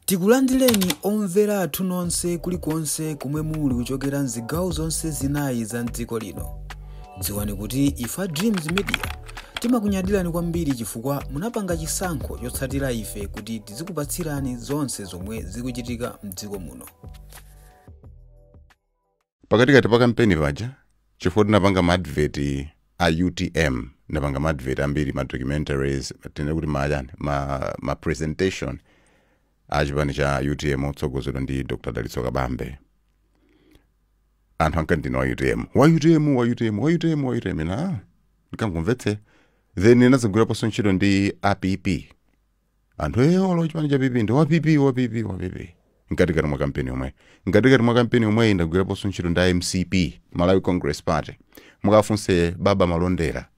Tikulandireni omvera athu nonse kulikonse kumwe muli kuchokera mzigawo zonse zinayi za mdziko lino. Dziwani kuti ife Dreams Media timakunyadirani kwambiri chifukwa munapanga chisankho chotsatira ife kuti tizikupatsirani zonse zomwe zikuchitika mdziko muno. Pakati pa kampeni paja chifukwa tinapanga advert a UTM, napanga advert ambiri ma documentaries, tene kuti ma presentation achipani cha UTM otsogozedwa ndi Dr. Dalitso Kabambe. Anthu ankandina wa UTM na ndikamvetse. Then inazagwira paso ntchito ndi APP. Anthu olo chipani cha PP ndi wa PP. Nkatikati mwa kampeni omwe ndagwira paso ntchito ndi MCP, Malawi Congress Party. Mukafunse Baba Malondera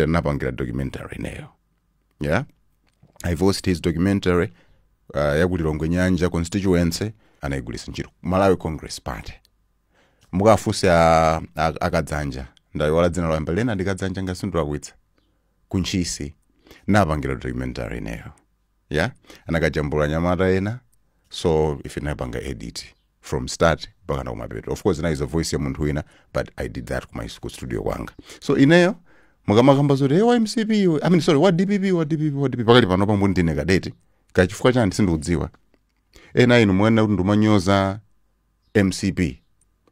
napangira documentary neyo. Yeah? I voiced his documentary yakuti Longwe Nyanja constituency anayigulisa ntchito Malawi Congress Party. Mukafunse akadzanja ndayiwala dzina lwa Mbelena ndikadzanja ngasindwa kwitsa kunchisi napangira documentary neyo. Yeah? Anakajambula nyamata ena, so if inapanga edit from start mpaka na kumapeto. Of course is a voice ya munthu wina, but I did that kuma studio kwanga. So ineyo mukamakamba zoti MCP, what DPP pakati pano pamwe ndine kadeti kachifukwa chani sindikudziwa. Ena inu mwena kuti ndumanyoza MCP.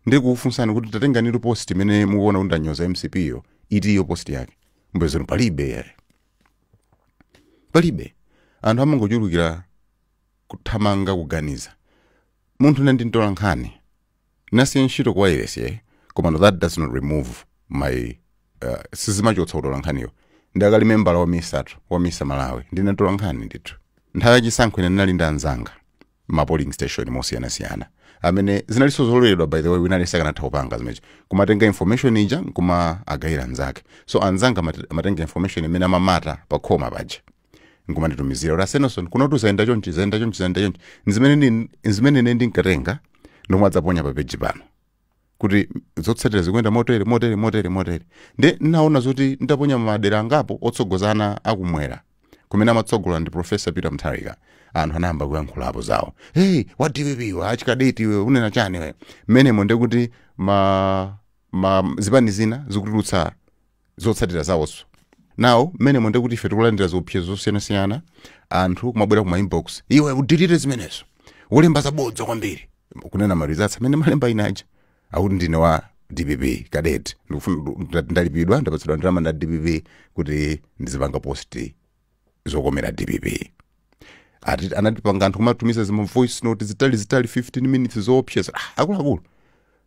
Ndikufunsani kuti tatenganiro post imene mukuona kuti ndanyoza MCP yo itiyo post yake. Mbezero palibe. Anthu amangochulukira kuthamanga kuganiza. Munthu ndintola nkhani. Nasiya ntchito kwa iresi koma that does not remove my sizimachotsa kutola nkhaniyo. Ndakali member wa Misa Malawi. Ndinatola nkhani ndithu. Nthawi yachisankho ine ndinali ndi anzanga ma polling station mosiyana. Amene zinaliso zololedwa by the way winali sakanatha kupanga zimeji. Kumatenga information ija kuma agayira anzake. So anzanga amatenga information imene amamata pa khoma paja. Ngumanditumizira Rasenoson kunotu zaenda chonchi. Nzimene ndinkatenga ndomwadzaponya pa page pano. Kuti zotsatira zikuenda motere. Nde naona zoti ndaponya madera angapo otsogozana akumwera. Kumene amatsogola ndi Professor Peter Mutharika. Anthu anamba kuyankhulapo zawo. Hey, what DPP wa achikadeti we unena chani we. Menemo ndekuti zipani zina zikutulutsa zotsatira zawonso. Now menemo ndekuti ife tikulandira zopsezo zosiyana anthu kumabwera kuma inbox. Iwe udelete zimenezo. Ulemba zabodza kwambiri. Kunena marizatsa mene malemba inaja. Akuti ndine wa DPP kadeti. Ndalipidwa ndapatsidwa ndalama na DPP kuti ndizipanga post zokomera DPP. Anatipanga anthu kumatumiza zima voice note zitali 15 minutes zoopseza. Akulu.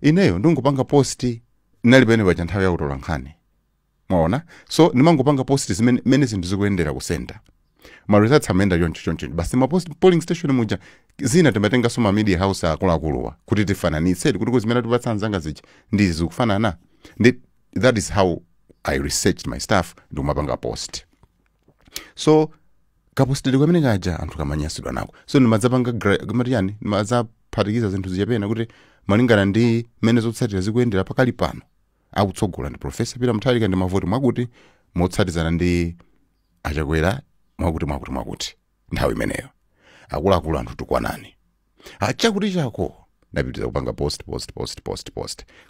Ineyo ndingopanga post nalipene paja nthawi ya kutola nkhani. Mwaona? So nimangopanga post zimene zinthu zikuendera ku center. Ma results amenda choncho. Basi ma polling station muja zina timatenga so ma media house akuluwa kuti tifananitse kuti kuzimene tupatsa anzanga zichi ndi zikufanana. That is how I researched my stuff ndumapanga post. So kapostili kwamene kaja anthu kamanyasidwa nako. So nimadzapanga kumatiyani nimadzapatikiza zinthu zijapena kuti malingana ndi mene zotsatira zikuendera pakali pano. Akutsogola ndi Professor Peter Mutharika ndi mavoti mwakuti motsatizana ndi achakwera mwakuti nthawi imeneyo. Akulu anthu tukwanani. Achakuti chako ndapitiza kupanga post.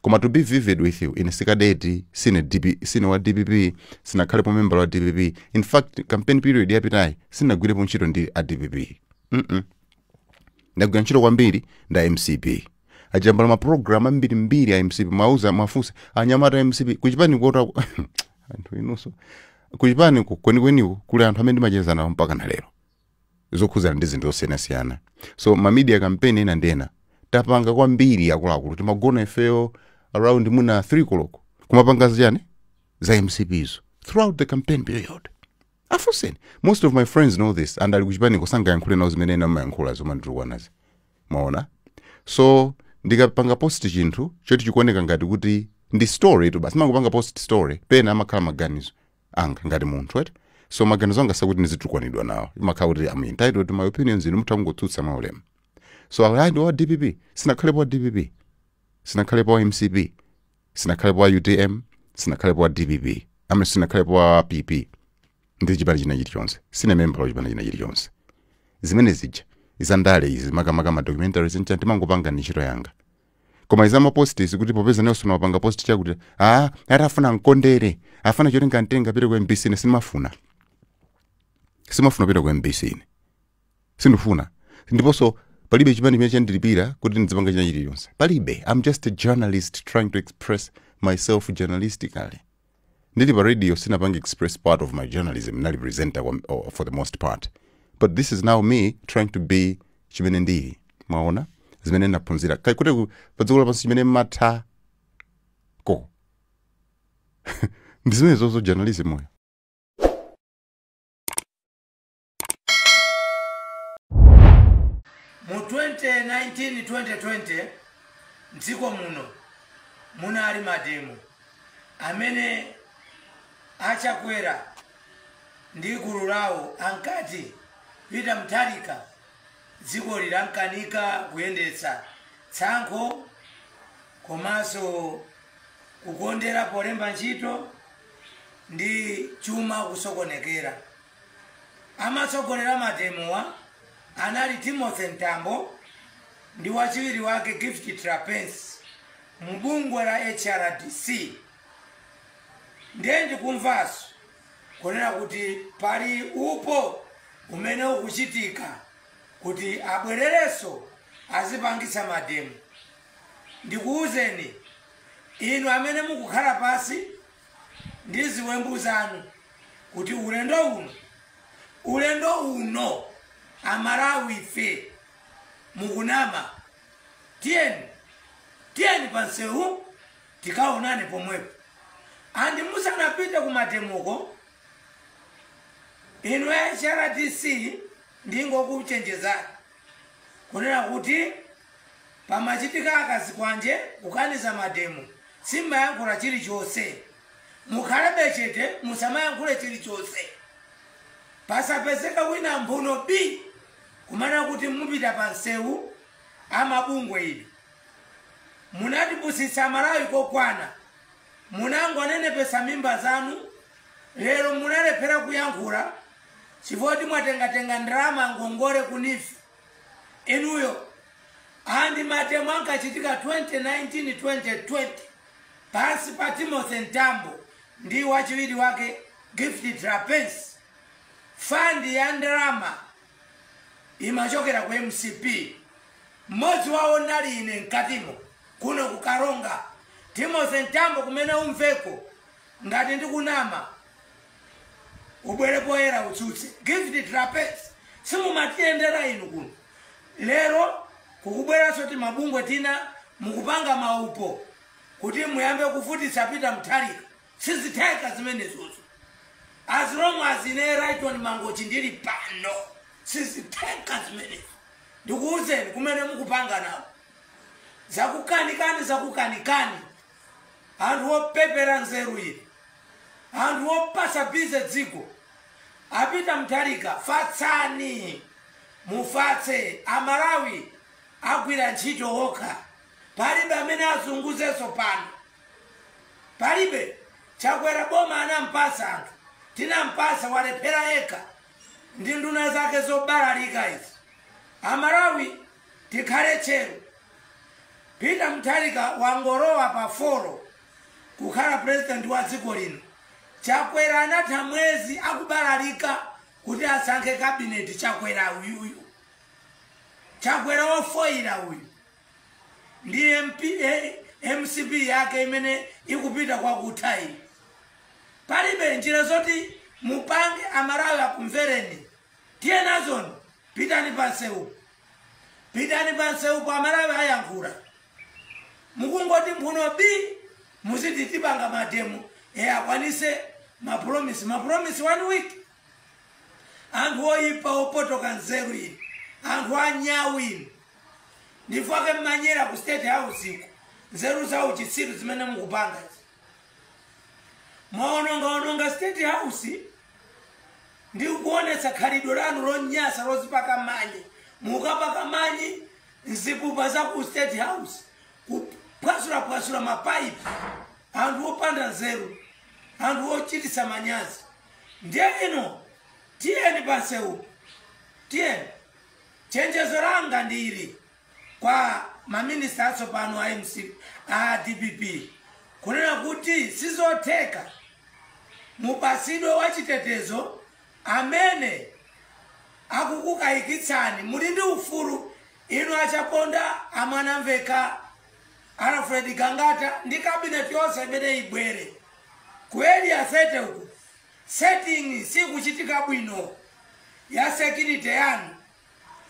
Koma to be vivid with you, in sikadeti sine wa DPP, sinakhalepo member wa DPP. In fact, campaign period yapitayi sinagwirepo ntchito ndi a DPP. Ndagwira ntchito kwambiri nda MCP. Ajambala ma program ambiri ya MCP mafusa anyamata MCP kuchipani kota anthu inuso. Kuchipani kweni kule anthu amene ndimachezana mpaka na lero. Zokhuzana ndi zinthu zosiyana. So ma media campaign ina ndena tapanga kwambiri akulu timagona ifeyo around muna 3 koloko kumapanga ziyani za MCPs throughout the campaign period. Afuseni most of my friends know this and alikuchipani kusanga yankhule nawo zimene namayankhula zomanditukanazi. Maona? So ndikapanga post chinthu choti chikuoneka ngati kuti ndi story to basi mangopanga post story pena amakhala maganizo anga ngati munthu right. So maganizo anga sakuti ndizitukwanidwa nawo imakhala kuti I'm entitled to my opinions inu mutangotutsa maulemu. So I do DPP. Sinakhalepo DPP. Sinakhalepo MCP. Sinakhalepo UTM. Sinakhalepo DPP. Sinakhalepo PP. Ndi chipani china chilichonse. Sine member wa chipani china chilichonse. Zimene zija izandale izi makamaka documentaries nchanti mangopanga ntchito yanga koma izama post izi kuti popeza Nelson wapanga post chakuti atafuna nkondere afana choti nkantenga pita kwa MBC simafuna pita kwa MBC sindifuna ndiponso palibe chimene chimene chandilipira kuti ndizipanga china chiliyonse palibe. I'm just a journalist trying to express myself journalistically. Ndili pa radio sinapanga express part of my journalism nali presenter for the most part, but this is now me trying to be chimene ndili mwaona zimene naphunzira kuti padziko lapansi chimene matha ko ndizimene zozo journalism moyo. Mu 2019-2020 mdziko muno munali mademo amene achakwera ndi gulu lawo ankati Peter Mutharika dziko lilankanika kuyendetsa tsankho komanso kukondera polemba ntchito ndi chuma kusokonekera. Amatsogolera mademowa anali Timothy Ntambo ndi wachiwiri wake Gift Trapens mbungwe la HRDC. Ndiye ndikumvaso kunena kuti pali upo umene ukuchitika kuti abwerereso azipangisa mademo. Ndikuuzeni inu amene mukukhala pasi ndi ziwembu zanu kuti ulendo uno Amalawi ife mukunama tiyeni pansewu tikaonane pomwepo. Andi musanapite kumatemuko inu ya HRDC ndingokuchenjezani kunena kuti pamachitika akazikwanje kukaniza mademo simmayankhula chilichonse. Mukhale chete musamayankhule chilichonse. Pasapezeka wina mbuno B kumana kuti mupita pansewu amabungwe ili munatipusitsa Malawi kokwana munangonenepesa mimba zanu. Lero munalephera kuyankhula chifoti mwatengatenga ndalama ngongole kunifi inuyo. Andi matemo ankachitika 2019-2020 pasi pa Timothy Ntambo ndi wachiwiri wake Gift Trapens. Fandi ya ndalama imachokera kwa MCP. Mmodzi wawo nali ine nkatimo kuno kukaronga. Timothy Ntambo kumene umveko ngati ndikunama ubwere poyera utsutse. Gift Trapens simumatiendera inu kuno. Lero kukubwera soti mabungwe tina mukupanga maupo kuti muyambe kufutisa Peter Mutharika. Sizitheka zimene zozo. As long as ine right on mangochi ndili pano sizitheka zimene. Ndikuuzeni kumene mukupanga nawo zakukanikani anthu opepera nzeru ili anthu opasa bize dziko. Peter Mutharika fatsani mufatse Amalawi agwira ntchito okha. Palibe amene azunguzeso pano. Palibe chakwera boma anampasa anthu tinampasa walephera eka ndi nduna zake zobalalika izi. Amalawi tikhale chero. Peter Mutharika wangorowa pa foro kukhala president wa dziko lino. Chakwera anatha mwezi akubalalika kuti asankhe cabinet Chakwera uyuyu. Chakwera wofoira uyu ndi MCP yake imene ikupita kwa kutai. Palibe njira zoti mupange Amalawi akumvereni. Tiye nazoni pitani pansewu pa Amalawi ayankhula. Mukungoti mphuno B muziti tipanga mademo akwanise mapromise 1 week. Anthu oyipa opotoka nzeru ili anthu anyawi ndifake mmanyera ku State House iko nzeru zawo chitsiru zimene mukupanga. Mwaononga State House ndi kuonetsa khalidwe lanu lonyasa lozipaka manyi. Mukapaka manyi nzipupa za ku State House kupasula mapaipi. Anthu opanda nzeru anthu ochitisa manyazi. Ndiye ino tiyeni pansewu chenjezo langa ndili kwa maminista atsopano a MC a DPP kunena kuti sizotheka mupasidwe wa chitetezo amene akukukayikitsani muli ndi ufulu inu achaponda amwanamveka Alfred Gangata ndi cabinet yonse imene ibwere ku area 30 uku setting sikuchitika bwino ya security yanu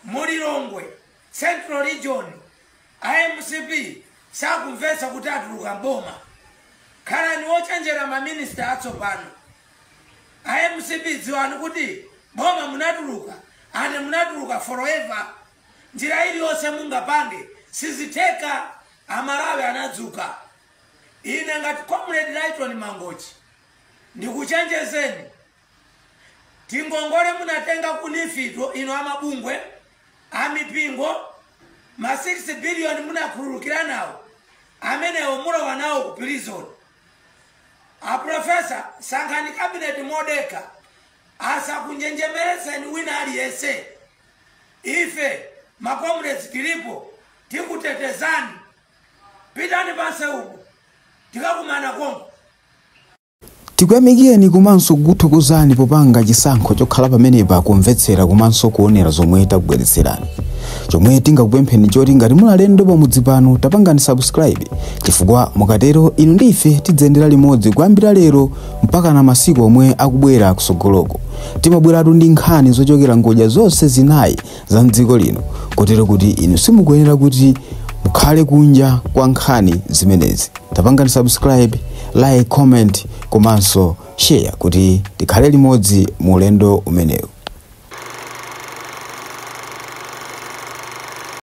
Mulilongwe Central Region IMCP sakumvetsa kuti atuluka mboma khalani wochenjera maminista atsopano IMCP dziwani kuti boma munatuluka ane munatuluka forever njira iliyonse mungapange sizitheka amalawi anadzuka ine ngati comrade Lighton Mangochi ndikuchenjezeni tingongole munatenga kunifidwo ino amabungwe amipingo ma 6 billion munakhululukira nawo amenewo mulowa nawo ku prison a professor sankhani cabinet modeka asakunjenjemeretseni wina aliyese ife makomrades tilipo tikutetezani pitani pansi uku tikakumana konko. Tikuyamikeni komanso kukuthokozani popanga chisankho chokhala pamenepa kumvetsera komanso kuonera zomwe takubweretserani. Chomwe tingakupempheni choti ngati muli alendo pamudzi pano tapangani subscribe chifukwa mukatero inu ndi ife tidzendera limodzi kuyambira lero mpaka na masiku omwe akubwera kusogoloko. Timabweratu ndi nkhani zochokera ngodya zonse zinayi za mdziko lino kotero kuti inu simukuyenera kuti mukhale kunja kwa nkhani zimenezi. Tapangani subscribe, like, comment komanso share kuti tikhale limodzi mu ulendo umenewu.